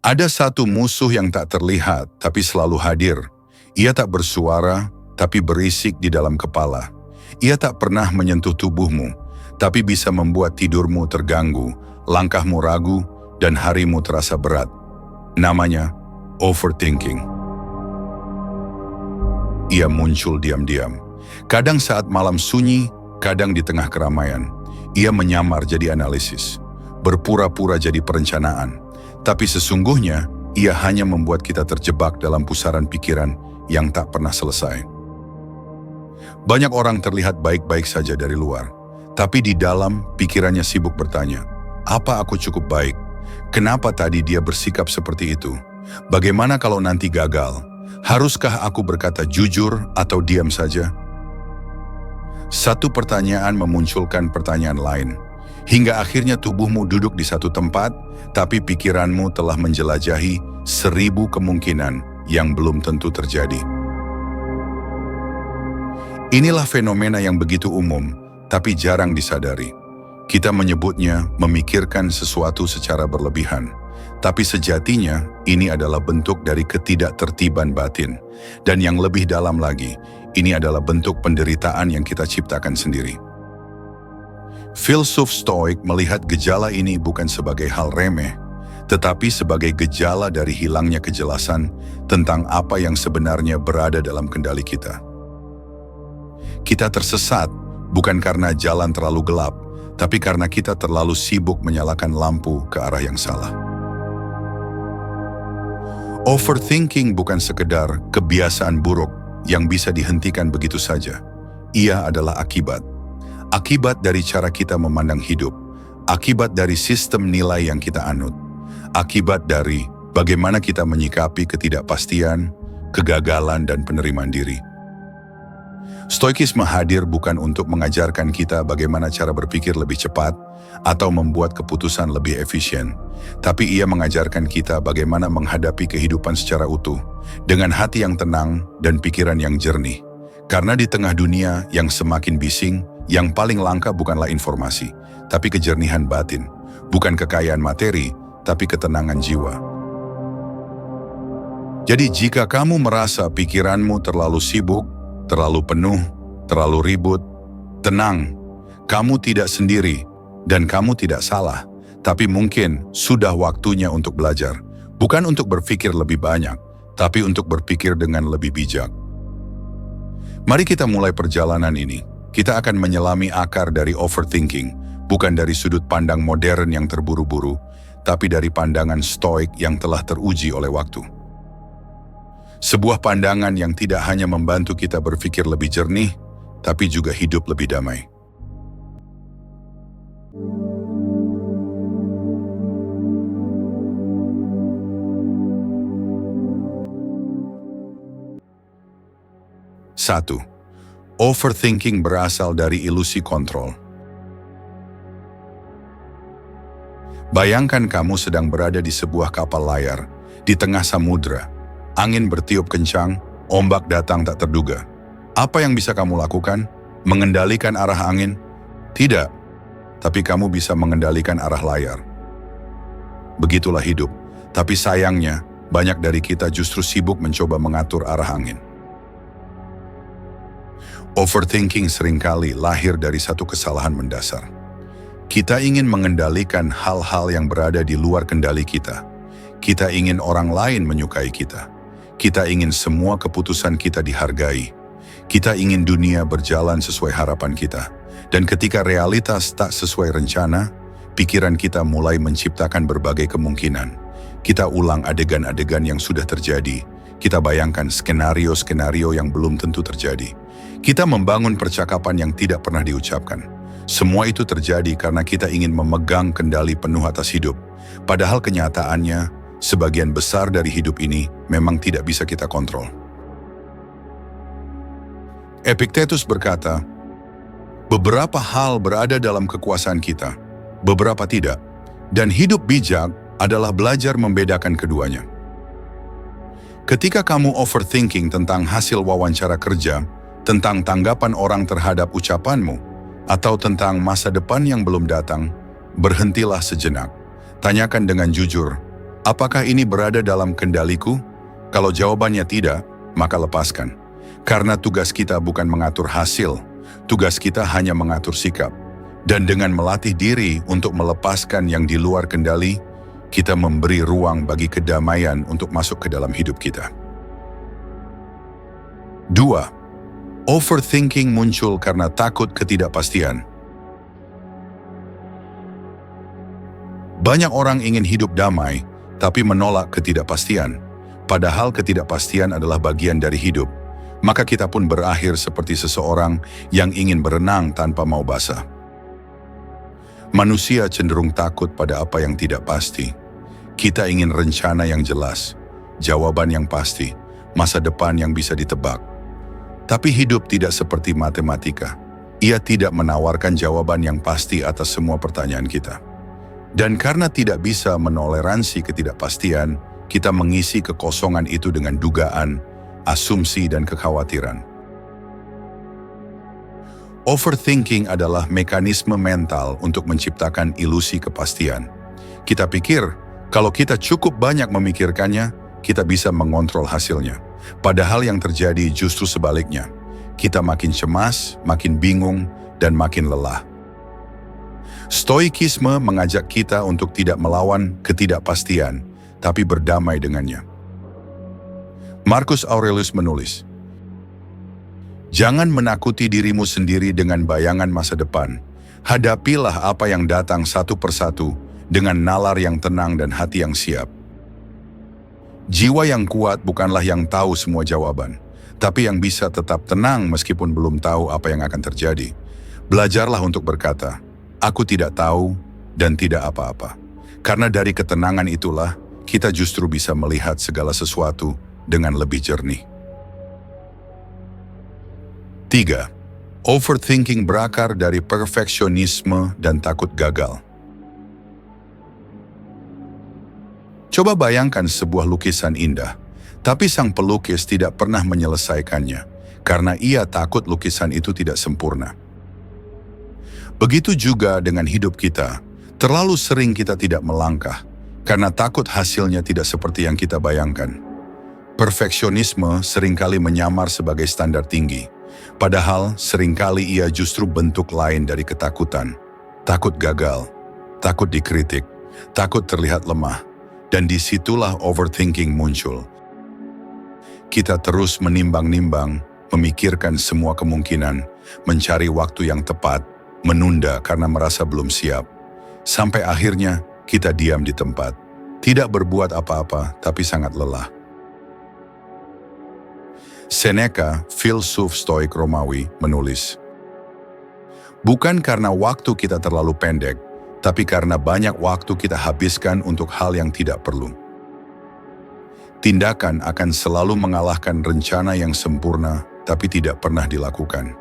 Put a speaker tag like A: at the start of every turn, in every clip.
A: Ada satu musuh yang tak terlihat tapi selalu hadir. Ia tak bersuara tapi berisik di dalam kepala. Ia tak pernah menyentuh tubuhmu, tapi bisa membuat tidurmu terganggu, langkahmu ragu, dan harimu terasa berat. Namanya overthinking. Ia muncul diam-diam. Kadang saat malam sunyi, kadang di tengah keramaian. Ia menyamar jadi analisis, berpura-pura jadi perencanaan. Tapi sesungguhnya, ia hanya membuat kita terjebak dalam pusaran pikiran yang tak pernah selesai. Banyak orang terlihat baik-baik saja dari luar, tapi di dalam pikirannya sibuk bertanya, apa aku cukup baik? Kenapa tadi dia bersikap seperti itu? Bagaimana kalau nanti gagal? Haruskah aku berkata jujur atau diam saja? Satu pertanyaan memunculkan pertanyaan lain, hingga akhirnya tubuhmu duduk di satu tempat, tapi pikiranmu telah menjelajahi 1000 kemungkinan yang belum tentu terjadi. Inilah fenomena yang begitu umum, tapi jarang disadari. Kita menyebutnya memikirkan sesuatu secara berlebihan, tapi sejatinya ini adalah bentuk dari ketidaktertiban batin. Dan yang lebih dalam lagi, ini adalah bentuk penderitaan yang kita ciptakan sendiri. Filsuf Stoik melihat gejala ini bukan sebagai hal remeh, tetapi sebagai gejala dari hilangnya kejelasan tentang apa yang sebenarnya berada dalam kendali kita. Kita tersesat bukan karena jalan terlalu gelap, tapi karena kita terlalu sibuk menyalakan lampu ke arah yang salah. Overthinking bukan sekedar kebiasaan buruk yang bisa dihentikan begitu saja. Ia adalah akibat. Akibat dari cara kita memandang hidup, akibat dari sistem nilai yang kita anut, akibat dari bagaimana kita menyikapi ketidakpastian, kegagalan, dan penerimaan diri. Stoikisme hadir bukan untuk mengajarkan kita bagaimana cara berpikir lebih cepat atau membuat keputusan lebih efisien, tapi ia mengajarkan kita bagaimana menghadapi kehidupan secara utuh, dengan hati yang tenang dan pikiran yang jernih. Karena di tengah dunia yang semakin bising, yang paling langka bukanlah informasi, tapi kejernihan batin. Bukan kekayaan materi, tapi ketenangan jiwa. Jadi jika kamu merasa pikiranmu terlalu sibuk, terlalu penuh, terlalu ribut, tenang. Kamu tidak sendiri, dan kamu tidak salah. Tapi mungkin sudah waktunya untuk belajar. Bukan untuk berpikir lebih banyak, tapi untuk berpikir dengan lebih bijak. Mari kita mulai perjalanan ini. Kita akan menyelami akar dari overthinking, bukan dari sudut pandang modern yang terburu-buru, tapi dari pandangan stoik yang telah teruji oleh waktu. Sebuah pandangan yang tidak hanya membantu kita berpikir lebih jernih, tapi juga hidup lebih damai. Satu. Overthinking berasal dari ilusi kontrol. Bayangkan kamu sedang berada di sebuah kapal layar, di tengah samudra. Angin bertiup kencang, ombak datang tak terduga. Apa yang bisa kamu lakukan? Mengendalikan arah angin? Tidak, tapi kamu bisa mengendalikan arah layar. Begitulah hidup, tapi sayangnya banyak dari kita justru sibuk mencoba mengatur arah angin. Overthinking seringkali lahir dari satu kesalahan mendasar. Kita ingin mengendalikan hal-hal yang berada di luar kendali kita. Kita ingin orang lain menyukai kita. Kita ingin semua keputusan kita dihargai. Kita ingin dunia berjalan sesuai harapan kita. Dan ketika realitas tak sesuai rencana, pikiran kita mulai menciptakan berbagai kemungkinan. Kita ulang adegan-adegan yang sudah terjadi. Kita bayangkan skenario-skenario yang belum tentu terjadi. Kita membangun percakapan yang tidak pernah diucapkan. Semua itu terjadi karena kita ingin memegang kendali penuh atas hidup. Padahal kenyataannya, sebagian besar dari hidup ini memang tidak bisa kita kontrol. Epictetus berkata, beberapa hal berada dalam kekuasaan kita, beberapa tidak. Dan hidup bijak adalah belajar membedakan keduanya. Ketika kamu overthinking tentang hasil wawancara kerja, tentang tanggapan orang terhadap ucapanmu, atau tentang masa depan yang belum datang, berhentilah sejenak. Tanyakan dengan jujur, Apakah ini berada dalam kendaliku? Kalau jawabannya tidak, maka lepaskan. Karena tugas kita bukan mengatur hasil, tugas kita hanya mengatur sikap. Dan dengan melatih diri untuk melepaskan yang di luar kendali, kita memberi ruang bagi kedamaian untuk masuk ke dalam hidup kita. 2. Overthinking muncul karena takut ketidakpastian. Banyak orang ingin hidup damai, tapi menolak ketidakpastian. Padahal ketidakpastian adalah bagian dari hidup. Maka kita pun berakhir seperti seseorang yang ingin berenang tanpa mau basah. Manusia cenderung takut pada apa yang tidak pasti. Kita ingin rencana yang jelas, jawaban yang pasti, masa depan yang bisa ditebak. Tapi hidup tidak seperti matematika. Ia tidak menawarkan jawaban yang pasti atas semua pertanyaan kita. Dan karena tidak bisa menoleransi ketidakpastian, kita mengisi kekosongan itu dengan dugaan, asumsi, dan kekhawatiran. Overthinking adalah mekanisme mental untuk menciptakan ilusi kepastian. Kita pikir, kalau kita cukup banyak memikirkannya, kita bisa mengontrol hasilnya. Padahal yang terjadi justru sebaliknya. Kita makin cemas, makin bingung, dan makin lelah. Stoikisme mengajak kita untuk tidak melawan ketidakpastian, tapi berdamai dengannya. Marcus Aurelius menulis, "Jangan menakuti dirimu sendiri dengan bayangan masa depan. Hadapilah apa yang datang satu persatu dengan nalar yang tenang dan hati yang siap." Jiwa yang kuat bukanlah yang tahu semua jawaban, tapi yang bisa tetap tenang meskipun belum tahu apa yang akan terjadi. Belajarlah untuk berkata, "Aku tidak tahu dan tidak apa-apa." Karena dari ketenangan itulah kita justru bisa melihat segala sesuatu dengan lebih jernih. 3. Overthinking berakar dari perfeksionisme dan takut gagal. Coba bayangkan sebuah lukisan indah, tapi sang pelukis tidak pernah menyelesaikannya karena ia takut lukisan itu tidak sempurna. Begitu juga dengan hidup kita, terlalu sering kita tidak melangkah karena takut hasilnya tidak seperti yang kita bayangkan. Perfeksionisme seringkali menyamar sebagai standar tinggi, padahal seringkali ia justru bentuk lain dari ketakutan. Takut gagal, takut dikritik, takut terlihat lemah, dan disitulah overthinking muncul. Kita terus menimbang-nimbang, memikirkan semua kemungkinan, mencari waktu yang tepat, menunda karena merasa belum siap. Sampai akhirnya kita diam di tempat, tidak berbuat apa-apa tapi sangat lelah. Seneca, filsuf stoik Romawi, menulis, "Bukan karena waktu kita terlalu pendek, tapi karena banyak waktu kita habiskan untuk hal yang tidak perlu." Tindakan akan selalu mengalahkan rencana yang sempurna, tapi tidak pernah dilakukan.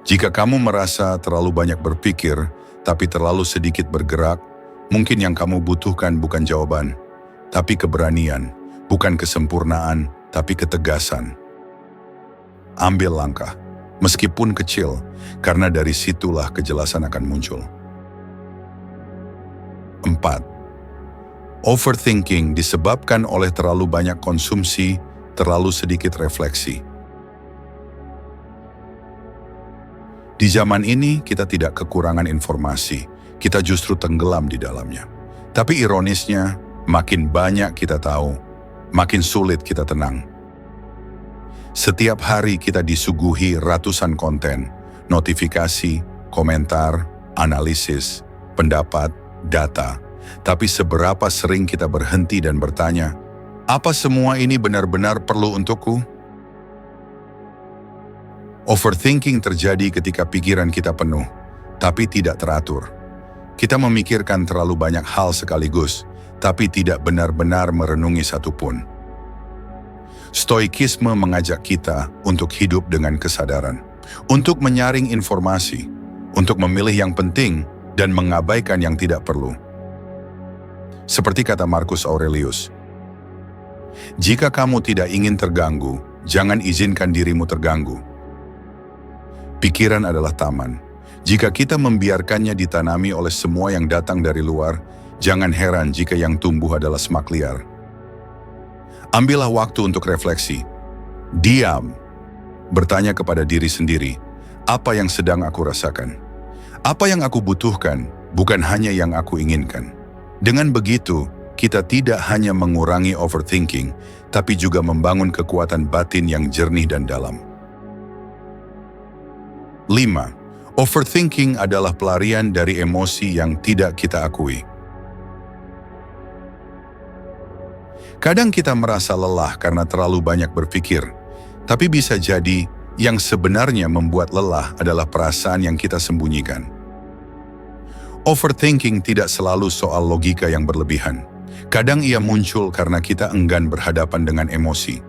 A: Jika kamu merasa terlalu banyak berpikir, tapi terlalu sedikit bergerak, mungkin yang kamu butuhkan bukan jawaban, tapi keberanian, bukan kesempurnaan, tapi ketegasan. Ambil langkah, meskipun kecil, karena dari situlah kejelasan akan muncul. 4. Overthinking disebabkan oleh terlalu banyak konsumsi, terlalu sedikit refleksi. Di zaman ini, kita tidak kekurangan informasi, kita justru tenggelam di dalamnya. Tapi ironisnya, makin banyak kita tahu, makin sulit kita tenang. Setiap hari kita disuguhi ratusan konten, notifikasi, komentar, analisis, pendapat, data. Tapi seberapa sering kita berhenti dan bertanya, apa semua ini benar-benar perlu untukku? Overthinking terjadi ketika pikiran kita penuh, tapi tidak teratur. Kita memikirkan terlalu banyak hal sekaligus, tapi tidak benar-benar merenungi satupun. Stoikisme mengajak kita untuk hidup dengan kesadaran, untuk menyaring informasi, untuk memilih yang penting dan mengabaikan yang tidak perlu. Seperti kata Marcus Aurelius, "Jika kamu tidak ingin terganggu, jangan izinkan dirimu terganggu." Pikiran adalah taman. Jika kita membiarkannya ditanami oleh semua yang datang dari luar, jangan heran jika yang tumbuh adalah semak liar. Ambillah waktu untuk refleksi. Diam. Bertanya kepada diri sendiri, apa yang sedang aku rasakan? Apa yang aku butuhkan, bukan hanya yang aku inginkan. Dengan begitu, kita tidak hanya mengurangi overthinking, tapi juga membangun kekuatan batin yang jernih dan dalam. 5. Overthinking adalah pelarian dari emosi yang tidak kita akui. Kadang kita merasa lelah karena terlalu banyak berpikir, tapi bisa jadi yang sebenarnya membuat lelah adalah perasaan yang kita sembunyikan. Overthinking tidak selalu soal logika yang berlebihan. Kadang ia muncul karena kita enggan berhadapan dengan emosi.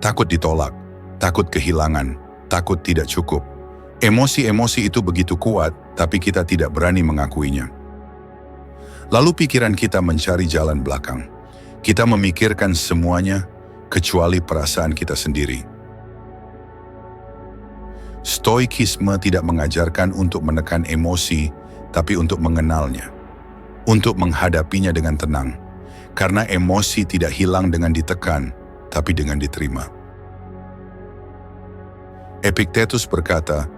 A: Takut ditolak, takut kehilangan, takut tidak cukup. Emosi-emosi itu begitu kuat, tapi kita tidak berani mengakuinya. Lalu pikiran kita mencari jalan belakang. Kita memikirkan semuanya, kecuali perasaan kita sendiri. Stoikisme tidak mengajarkan untuk menekan emosi, tapi untuk mengenalnya. Untuk menghadapinya dengan tenang. Karena emosi tidak hilang dengan ditekan, tapi dengan diterima. Epictetus berkata,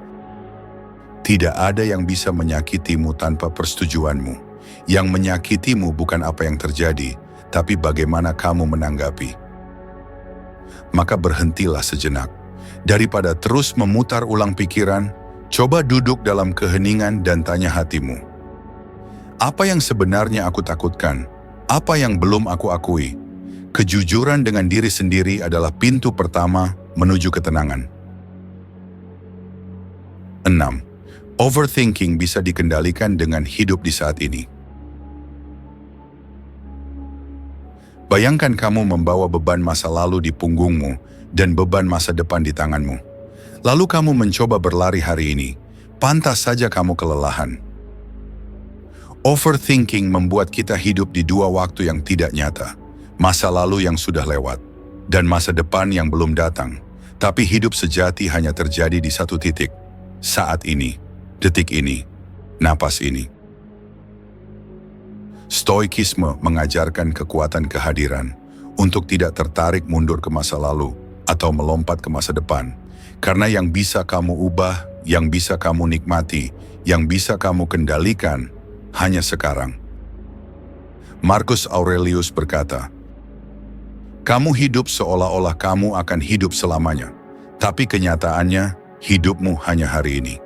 A: tidak ada yang bisa menyakitimu tanpa persetujuanmu. Yang menyakitimu bukan apa yang terjadi, tapi bagaimana kamu menanggapi. Maka berhentilah sejenak. Daripada terus memutar ulang pikiran, coba duduk dalam keheningan dan tanya hatimu. Apa yang sebenarnya aku takutkan? Apa yang belum aku akui? Kejujuran dengan diri sendiri adalah pintu pertama menuju ketenangan. 6. Overthinking bisa dikendalikan dengan hidup di saat ini. Bayangkan kamu membawa beban masa lalu di punggungmu dan beban masa depan di tanganmu. Lalu kamu mencoba berlari hari ini. Pantas saja kamu kelelahan. Overthinking membuat kita hidup di dua waktu yang tidak nyata. Masa lalu yang sudah lewat dan masa depan yang belum datang. Tapi hidup sejati hanya terjadi di satu titik. Saat ini. Detik ini, napas ini. Stoikisme mengajarkan kekuatan kehadiran untuk tidak tertarik mundur ke masa lalu atau melompat ke masa depan. Karena yang bisa kamu ubah, yang bisa kamu nikmati, yang bisa kamu kendalikan, hanya sekarang. Marcus Aurelius berkata, kamu hidup seolah-olah kamu akan hidup selamanya, tapi kenyataannya hidupmu hanya hari ini.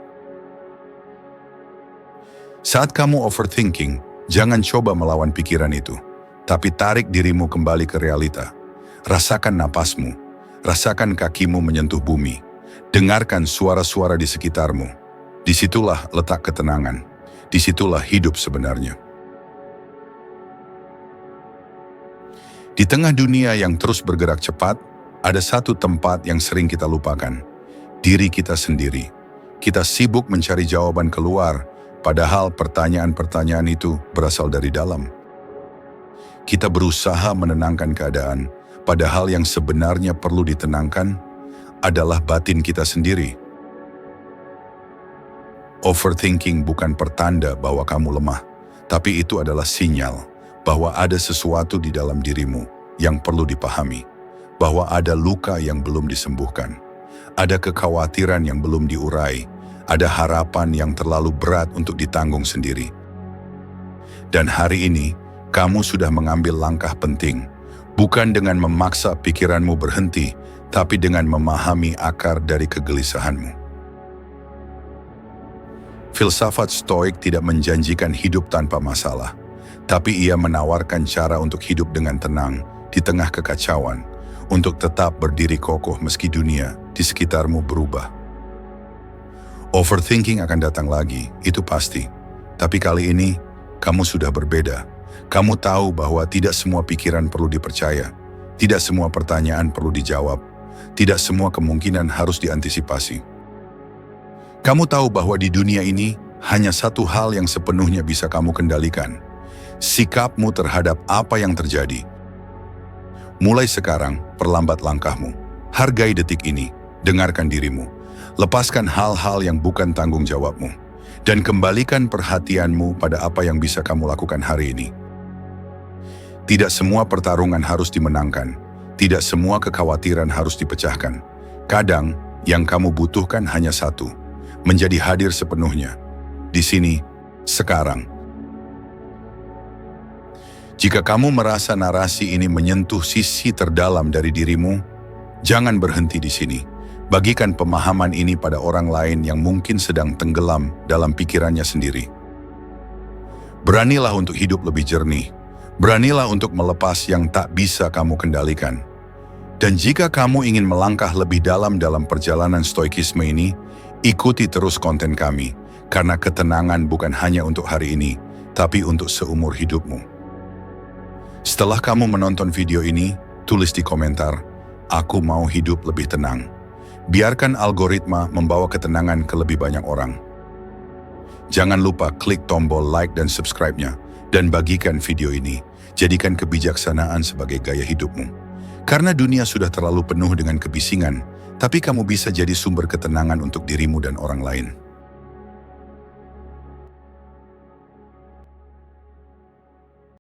A: Saat kamu overthinking, jangan coba melawan pikiran itu, tapi tarik dirimu kembali ke realita. Rasakan napasmu, rasakan kakimu menyentuh bumi, dengarkan suara-suara di sekitarmu. Disitulah letak ketenangan, disitulah hidup sebenarnya. Di tengah dunia yang terus bergerak cepat, ada satu tempat yang sering kita lupakan, diri kita sendiri. Kita sibuk mencari jawaban keluar, padahal pertanyaan-pertanyaan itu berasal dari dalam. Kita berusaha menenangkan keadaan, padahal yang sebenarnya perlu ditenangkan adalah batin kita sendiri. Overthinking bukan pertanda bahwa kamu lemah, tapi itu adalah sinyal bahwa ada sesuatu di dalam dirimu yang perlu dipahami, bahwa ada luka yang belum disembuhkan, ada kekhawatiran yang belum diurai, ada harapan yang terlalu berat untuk ditanggung sendiri. Dan hari ini, kamu sudah mengambil langkah penting, bukan dengan memaksa pikiranmu berhenti, tapi dengan memahami akar dari kegelisahanmu. Filsafat Stoik tidak menjanjikan hidup tanpa masalah, tapi ia menawarkan cara untuk hidup dengan tenang di tengah kekacauan, untuk tetap berdiri kokoh meski dunia di sekitarmu berubah. Overthinking akan datang lagi, itu pasti. Tapi kali ini, kamu sudah berbeda. Kamu tahu bahwa tidak semua pikiran perlu dipercaya, tidak semua pertanyaan perlu dijawab, tidak semua kemungkinan harus diantisipasi. Kamu tahu bahwa di dunia ini, hanya satu hal yang sepenuhnya bisa kamu kendalikan. Sikapmu terhadap apa yang terjadi. Mulai sekarang, perlambat langkahmu. Hargai detik ini, dengarkan dirimu. Lepaskan hal-hal yang bukan tanggung jawabmu, dan kembalikan perhatianmu pada apa yang bisa kamu lakukan hari ini. Tidak semua pertarungan harus dimenangkan, Tidak semua kekhawatiran harus dipecahkan. Kadang, yang kamu butuhkan hanya satu, menjadi hadir sepenuhnya. Di sini, sekarang. Jika kamu merasa narasi ini menyentuh sisi terdalam dari dirimu, jangan berhenti di sini. Bagikan pemahaman ini pada orang lain yang mungkin sedang tenggelam dalam pikirannya sendiri. Beranilah untuk hidup lebih jernih. Beranilah untuk melepas yang tak bisa kamu kendalikan. Dan jika kamu ingin melangkah lebih dalam perjalanan stoikisme ini, ikuti terus konten kami, karena ketenangan bukan hanya untuk hari ini, tapi untuk seumur hidupmu. Setelah kamu menonton video ini, tulis di komentar, "Aku mau hidup lebih tenang." Biarkan algoritma membawa ketenangan ke lebih banyak orang. Jangan lupa klik tombol like dan subscribe-nya, dan bagikan video ini. Jadikan kebijaksanaan sebagai gaya hidupmu. Karena dunia sudah terlalu penuh dengan kebisingan, tapi kamu bisa jadi sumber ketenangan untuk dirimu dan orang lain.